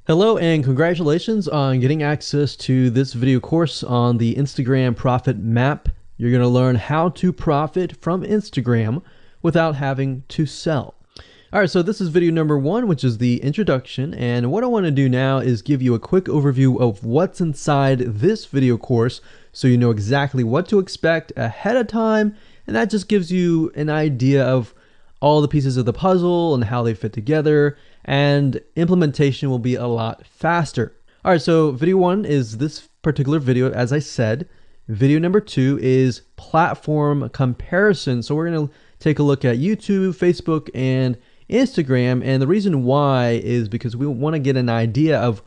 Hello and congratulations on getting access to this video course on the Instagram Profit Map. You're going to learn how to profit from Instagram without having to sell. All right, so this is video number 1, which is the introduction. And what I want to do now is give you a quick overview of what's inside this video course so you know exactly what to expect ahead of time. And that just gives you an idea of all the pieces of the puzzle and how they fit together, and implementation will be a lot faster. All right, so video 1 is this particular video, as I said. Video number 2 is platform comparison. So we're going to take a look at YouTube, Facebook, and Instagram. And the reason why is because we want to get an idea of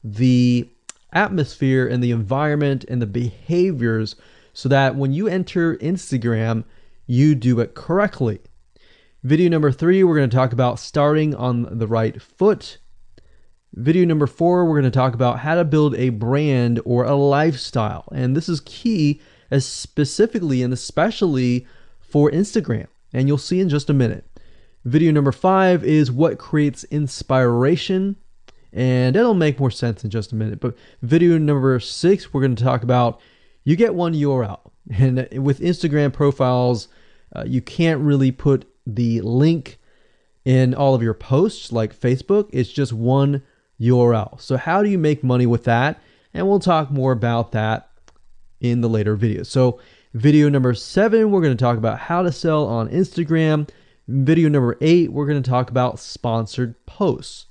the atmosphere and the environment and the behaviors so that when you enter Instagram, you do it correctly. Video number 3, we're going to talk about starting on the right foot. Video number 4, we're going to talk about how to build a brand or a lifestyle. And this is key, as specifically and especially for Instagram. And you'll see in just a minute. Video number 5 is what creates inspiration. And it'll make more sense in just a minute. But video number 6, we're going to talk about you get one URL. And with Instagram profiles, you can't really put the link in all of your posts like Facebook. It's just one URL. So how do you make money with that? And we'll talk more about that in the later videos. So video number 7, we're going to talk about how to sell on Instagram. Video number 8, we're going to talk about sponsored posts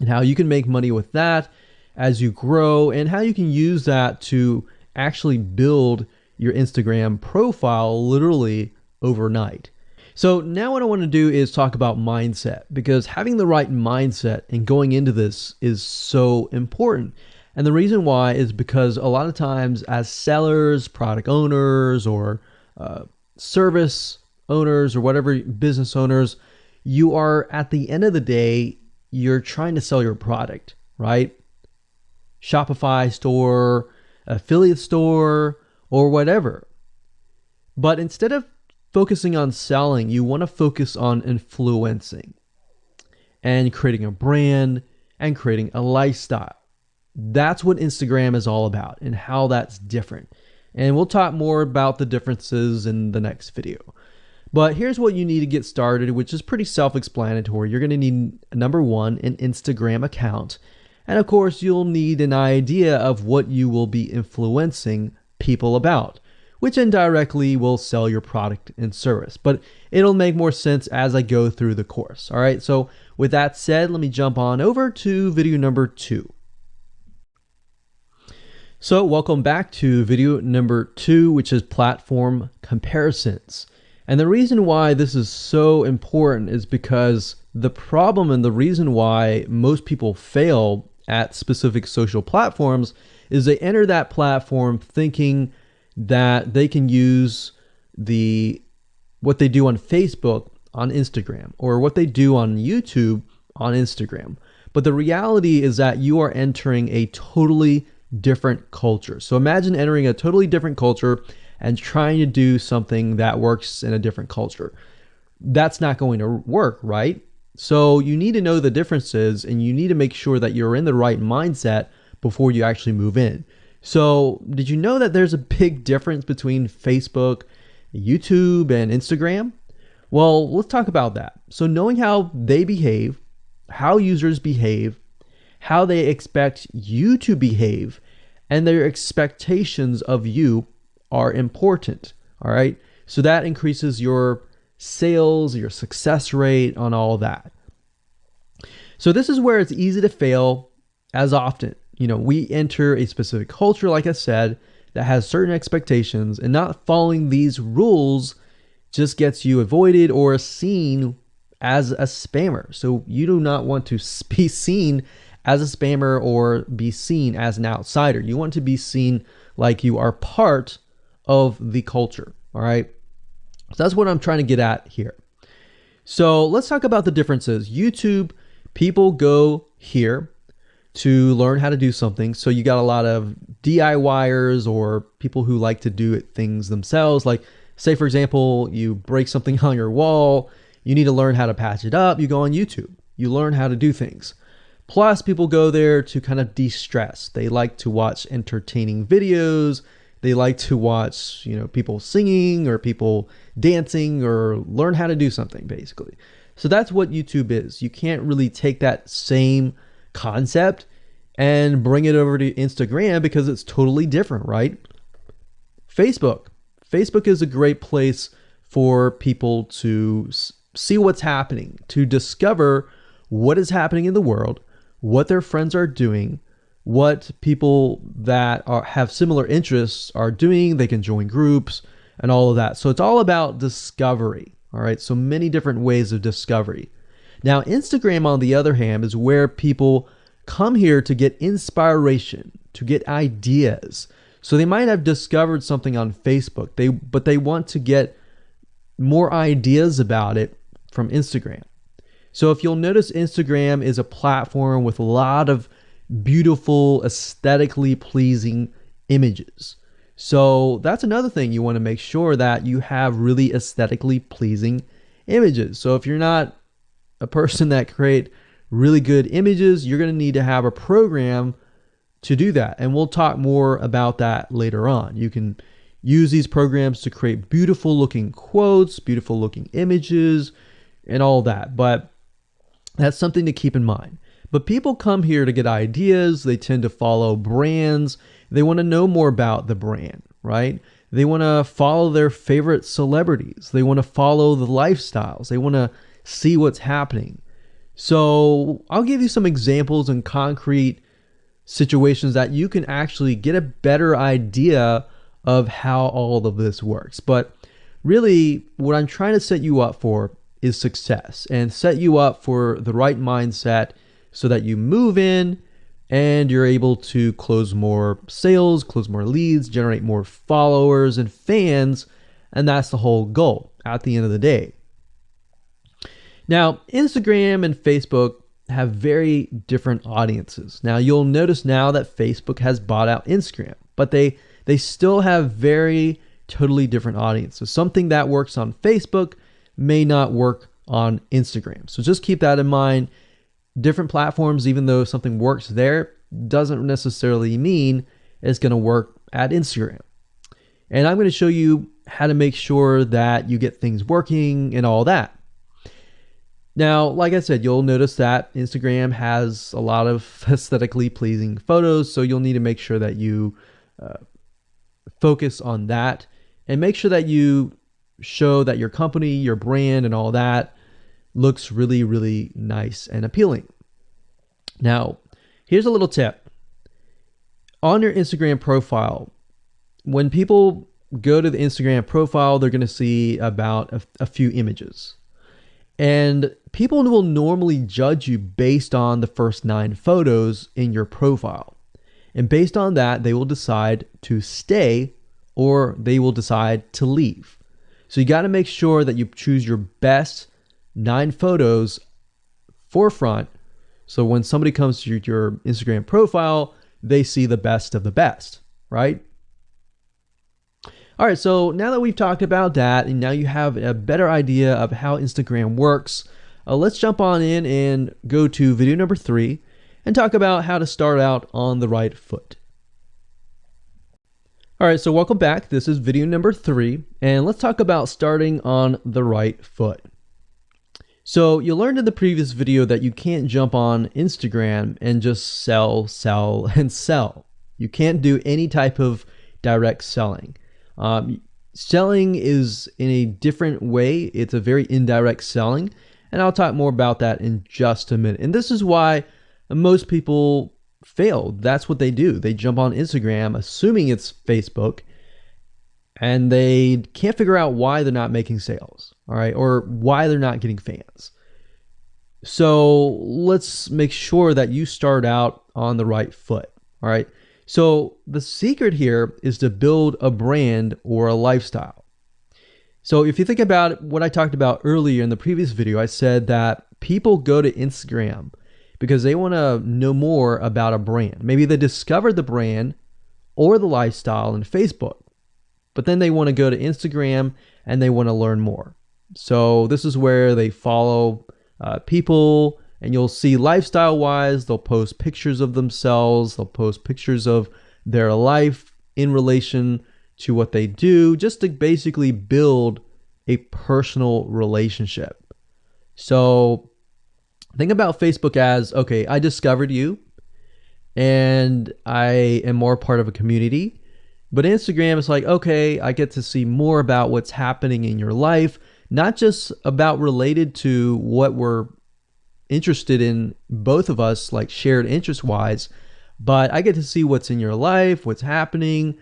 and how you can make money with that as you grow, and how you can use that to actually build your Instagram profile literally overnight. So now what I want to do is talk about mindset, because having the right mindset and going into this is so important. And the reason why is because a lot of times as sellers, product owners, or service owners, or whatever business owners, you are, at the end of the day, you're trying to sell your product, right? Shopify store, affiliate store, or whatever. But instead of focusing on selling, you want to focus on influencing and creating a brand and creating a lifestyle. That's what Instagram is all about and how that's different. And we'll talk more about the differences in the next video. But here's what you need to get started, which is pretty self-explanatory. You're going to need, number 1, an Instagram account. And of course, you'll need an idea of what you will be influencing people about, which indirectly will sell your product and service. But it'll make more sense as I go through the course. All right, so with that said, let me jump on over to video number 2. So welcome back to video number 2, which is platform comparisons. And the reason why this is so important is because the problem and the reason why most people fail at specific social platforms is they enter that platform thinking that they can use what they do on Facebook on Instagram, or what they do on YouTube on Instagram. But the reality is that you are entering a totally different culture. So imagine entering a totally different culture and trying to do something that works in a different culture. That's not going to work, right? So you need to know the differences, and you need to make sure that you're in the right mindset before you actually move in. So did you know that there's a big difference between Facebook, YouTube, and Instagram? Well, let's talk about that. So knowing how they behave, how users behave, how they expect you to behave, and their expectations of you are important. All right. So that increases your sales, your success rate on all that. So this is where it's easy to fail as often. We enter a specific culture, like I said, that has certain expectations, and not following these rules just gets you avoided or seen as a spammer. So you do not want to be seen as a spammer or be seen as an outsider. You want to be seen like you are part of the culture. All right. So that's what I'm trying to get at here. So let's talk about the differences. YouTube, people go here to learn how to do something. So you got a lot of DIYers, or people who like to do things themselves. Like, say, for example, you break something on your wall, you need to learn how to patch it up. You go on YouTube, you learn how to do things. Plus, people go there to kind of de-stress. They like to watch entertaining videos. They like to watch, people singing or people dancing or learn how to do something, basically. So that's what YouTube is. You can't really take that same concept and bring it over to Instagram because it's totally different, right? Facebook. Facebook is a great place for people to see what's happening, to discover what is happening in the world, what their friends are doing, what people that have similar interests are doing. They can join groups and all of that. So it's all about discovery. All right. So many different ways of discovery. Now, Instagram, on the other hand, is where people come here to get inspiration, to get ideas. So they might have discovered something on Facebook, but they want to get more ideas about it from Instagram. So if you'll notice, Instagram is a platform with a lot of beautiful, aesthetically pleasing images. So that's another thing. You want to make sure that you have really aesthetically pleasing images. So if you're not a person that create really good images, you're going to need to have a program to do that. And we'll talk more about that later on. You can use these programs to create beautiful looking quotes, beautiful looking images, and all that. But that's something to keep in mind. But people come here to get ideas. They tend to follow brands. They want to know more about the brand, right? They want to follow their favorite celebrities. They want to follow the lifestyles. They want to see what's happening. So I'll give you some examples and concrete situations that you can actually get a better idea of how all of this works. But really, what I'm trying to set you up for is success, and set you up for the right mindset so that you move in and you're able to close more sales, close more leads, generate more followers and fans. And that's the whole goal at the end of the day. Now, Instagram and Facebook have very different audiences. Now, you'll notice now that Facebook has bought out Instagram, but they still have very totally different audiences. Something that works on Facebook may not work on Instagram. So just keep that in mind. Different platforms, even though something works there, doesn't necessarily mean it's going to work at Instagram. And I'm going to show you how to make sure that you get things working and all that. Now, like I said, you'll notice that Instagram has a lot of aesthetically pleasing photos, so you'll need to make sure that you focus on that and make sure that you show that your company, your brand, and all that looks really, really nice and appealing. Now, here's a little tip. On your Instagram profile, when people go to the Instagram profile, they're going to see about a few images. And people will normally judge you based on the first 9 photos in your profile. And based on that, they will decide to stay or they will decide to leave. So you got to make sure that you choose your best 9 photos forefront. So when somebody comes to your Instagram profile, they see the best of the best, right? All right, so now that we've talked about that, and now you have a better idea of how Instagram works, let's jump on in and go to video number 3 and talk about how to start out on the right foot. All right, so welcome back. This is video number 3, and let's talk about starting on the right foot. So you learned in the previous video that you can't jump on Instagram and just sell, and sell. You can't do any type of direct selling. Selling is in a different way. It's a very indirect selling, and I'll talk more about that in just a minute. And this is why most people fail. That's what they do. They jump on Instagram assuming it's Facebook, and they can't figure out why they're not making sales, all right, or why they're not getting fans. So let's make sure that you start out on the right foot, all right? So the secret here is to build a brand or a lifestyle. So if you think about what I talked about earlier in the previous video, I said that people go to Instagram because they want to know more about a brand. Maybe they discovered the brand or the lifestyle in Facebook, but then they want to go to Instagram and they want to learn more. So this is where they follow people And you'll see lifestyle wise, they'll post pictures of themselves, they'll post pictures of their life in relation to what they do, just to basically build a personal relationship. So think about Facebook as, okay, I discovered you and I am more part of a community. But Instagram is like, okay, I get to see more about what's happening in your life, not just about related to what we're interested in, both of us, like shared interest wise, but I get to see what's in your life, what's happening,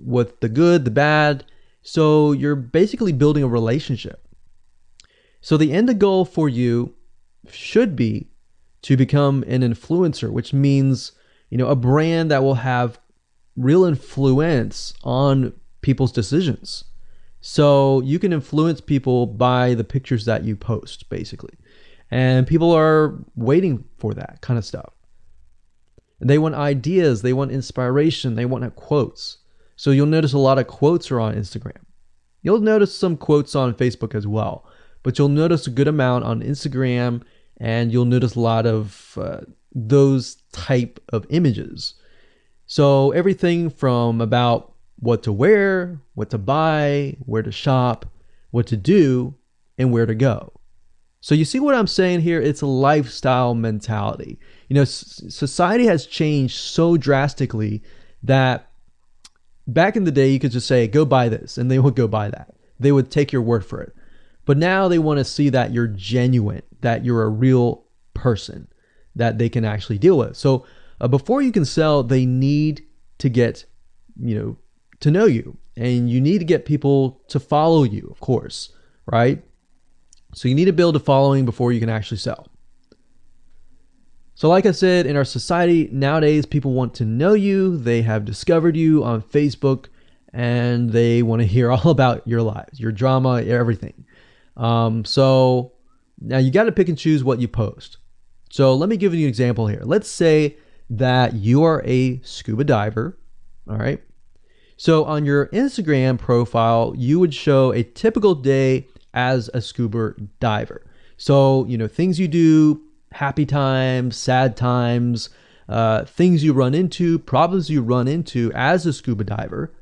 what the good, the bad. So you're basically building a relationship. So the end goal for you should be to become an influencer, which means, a brand that will have real influence on people's decisions. So you can influence people by the pictures that you post, basically. And people are waiting for that kind of stuff. They want ideas, they want inspiration, they want quotes. So you'll notice a lot of quotes are on Instagram. You'll notice some quotes on Facebook as well, but you'll notice a good amount on Instagram, and you'll notice a lot of those type of images. So everything from about what to wear, what to buy, where to shop, what to do, and where to go. So you see what I'm saying here? It's a lifestyle mentality. Society has changed so drastically that back in the day, you could just say, go buy this, and they would go buy that. They would take your word for it. But now they want to see that you're genuine, that you're a real person that they can actually deal with. So before you can sell, they need to get, to know you, and you need to get people to follow you, of course, right? So you need to build a following before you can actually sell. So like I said, in our society nowadays, people want to know you. They have discovered you on Facebook, and they want to hear all about your lives, your drama, everything. So now you got to pick and choose what you post. So let me give you an example here. Let's say that you are a scuba diver. All right. So on your Instagram profile, you would show a typical day as a scuba diver. So, things you do, happy times, sad times, things you run into, problems you run into as a scuba diver,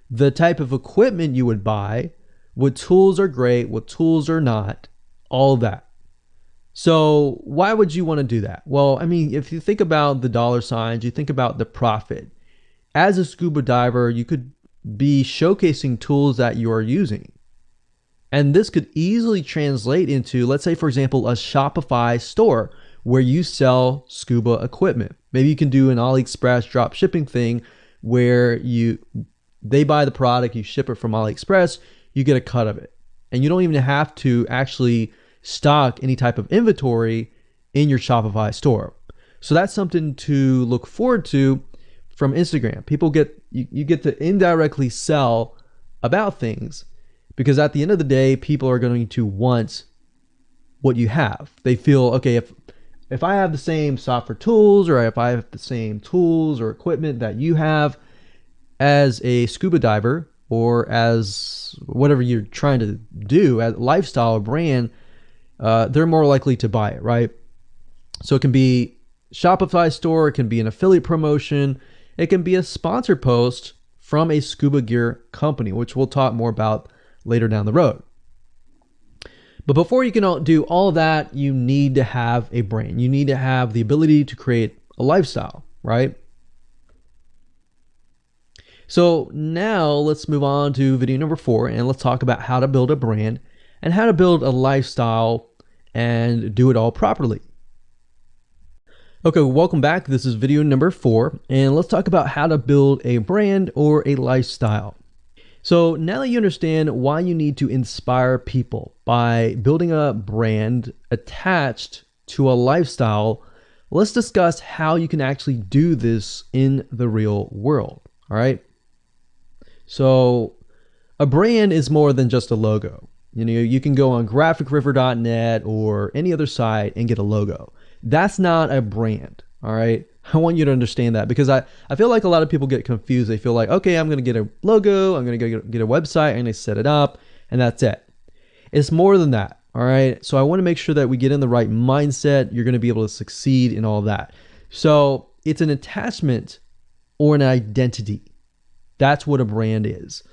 the type of equipment you would buy, what tools are great, what tools are not, all that. So why would you want to do that? Well, if you think about the dollar signs, you think about the profit. As a scuba diver, you could be showcasing tools that you are using. And this could easily translate into, let's say, for example, a Shopify store where you sell scuba equipment. Maybe you can do an AliExpress drop shipping thing where they buy the product, you ship it from AliExpress, you get a cut of it. And you don't even have to actually stock any type of inventory in your Shopify store. So that's something to look forward to from Instagram. You get to indirectly sell about things, because at the end of the day, people are going to want what you have. They feel, okay, if I have the same software tools, or if I have the same tools or equipment that you have as a scuba diver, or as whatever you're trying to do, as lifestyle or brand, they're more likely to buy it, right? So it can be Shopify store, it can be an affiliate promotion, it can be a sponsor post from a scuba gear company, which we'll talk more about later down the road. But before you can do all that, you need to have a brand. You need to have the ability to create a lifestyle, right? So now let's move on to video number 4, and let's talk about how to build a brand and how to build a lifestyle and do it all properly. Okay, welcome back. This is video number 4, and let's talk about how to build a brand or a lifestyle. So now that you understand why you need to inspire people by building a brand attached to a lifestyle, let's discuss how you can actually do this in the real world. All right. So a brand is more than just a logo. You can go on graphicriver.net or any other site and get a logo. That's not a brand. All right. I want you to understand that, because I feel like a lot of people get confused. They feel like, okay, I'm going to get a logo, I'm going to get a website, I'm going to set it up, and that's it. It's more than that. All right. So I want to make sure that we get in the right mindset. You're going to be able to succeed in all that. So it's an attachment or an identity. That's what a brand is.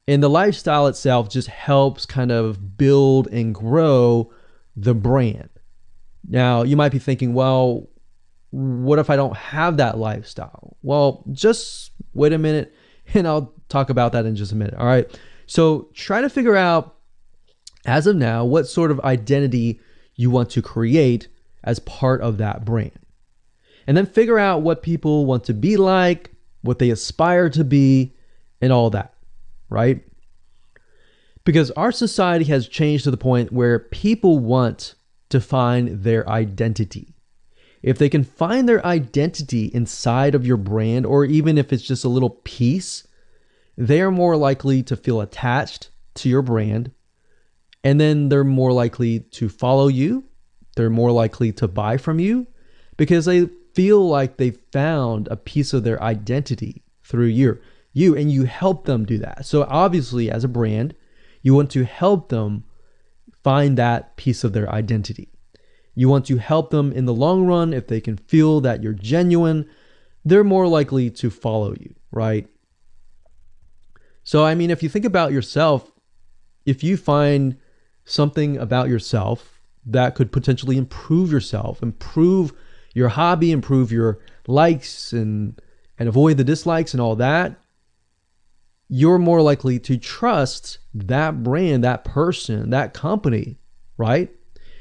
And the lifestyle itself just helps kind of build and grow the brand. Now, you might be thinking, well, what if I don't have that lifestyle? Well, just wait a minute and I'll talk about that in just a minute. All right. So try to figure out, as of now, what sort of identity you want to create as part of that brand. And then figure out what people want to be like, what they aspire to be, and all that, right? Because our society has changed to the point where people want to find their identity. If they can find their identity inside of your brand, or even if it's just a little piece, they are more likely to feel attached to your brand. And then they're more likely to follow you. They're more likely to buy from you because they feel like they found a piece of their identity through you, and you help them do that. So obviously, as a brand, you want to help them find that piece of their identity. You want to help them in the long run. If they can feel that you're genuine, they're more likely to follow you, right? So, I mean, if you think about yourself, if you find something about yourself that could potentially improve yourself, improve your hobby, improve your likes and avoid the dislikes and all that, you're more likely to trust that brand, that person, that company, right?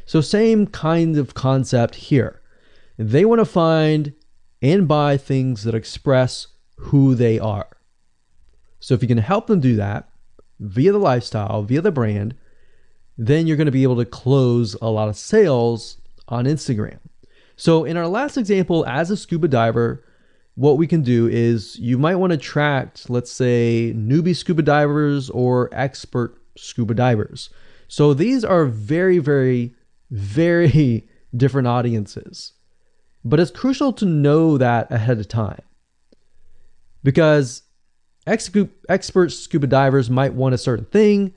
So same kind of concept here. They want to find and buy things that express who they are. So if you can help them do that via the lifestyle, via the brand, then you're going to be able to close a lot of sales on Instagram. So in our last example, as a scuba diver, what we can do is you might want to attract, let's say, newbie scuba divers or expert scuba divers. So these are very, very, very different audiences. But it's crucial to know that ahead of time, because expert scuba divers might want a certain thing.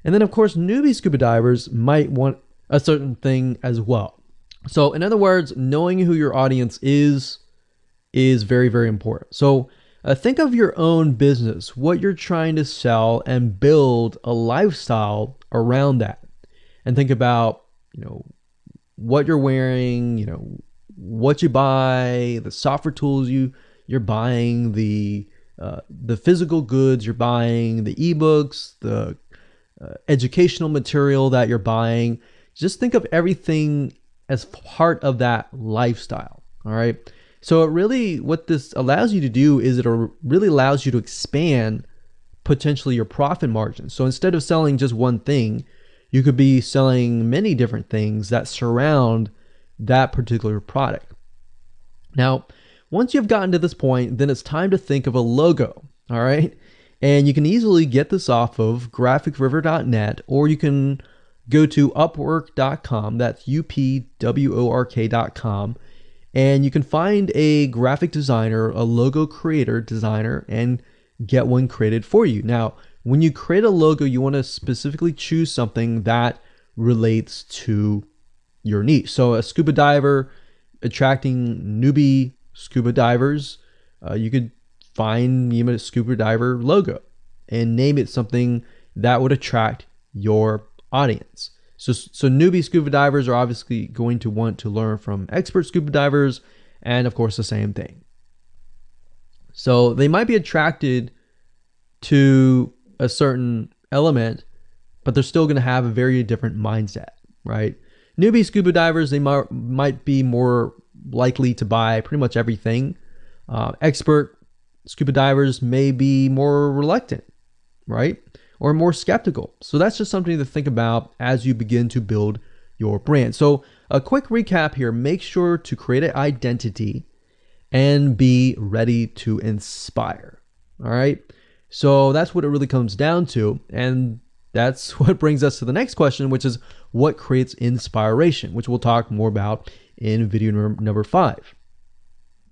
And then, of course, newbie scuba divers might want a certain thing as well. So in other words, knowing who your audience is very, very important. So think of your own business, what you're trying to sell, and build a lifestyle around that. And think about, what you're wearing, what you buy, the software tools you're buying, the physical goods you're buying, the ebooks, the educational material that you're buying. Just think of everything as part of that lifestyle. All right. So what this allows you to do is it really allows you to expand potentially your profit margin. So instead of selling just one thing, you could be selling many different things that surround that particular product. Now, once you've gotten to this point, then it's time to think of a logo. All right. And you can easily get this off of graphicriver.net, or you can go to upwork.com. That's upwork.com. And you can find a graphic designer, a logo creator, designer, and get one created for you. Now, when you create a logo, you want to specifically choose something that relates to your niche. So a scuba diver attracting newbie scuba divers, you could find a scuba diver logo and name it something that would attract your audience. So newbie scuba divers are obviously going to want to learn from expert scuba divers, and of course the same thing. So they might be attracted to a certain element, but they're still going to have a very different mindset, right? Newbie scuba divers, they might be more likely to buy pretty much everything. Expert scuba divers may be more reluctant, right? Or more skeptical. So that's just something to think about as you begin to build your brand. So a quick recap here: make sure to create an identity and be ready to inspire. All right. So that's what it really comes down to. And that's what brings us to the next question, which is what creates inspiration, which we'll talk more about in video number 5.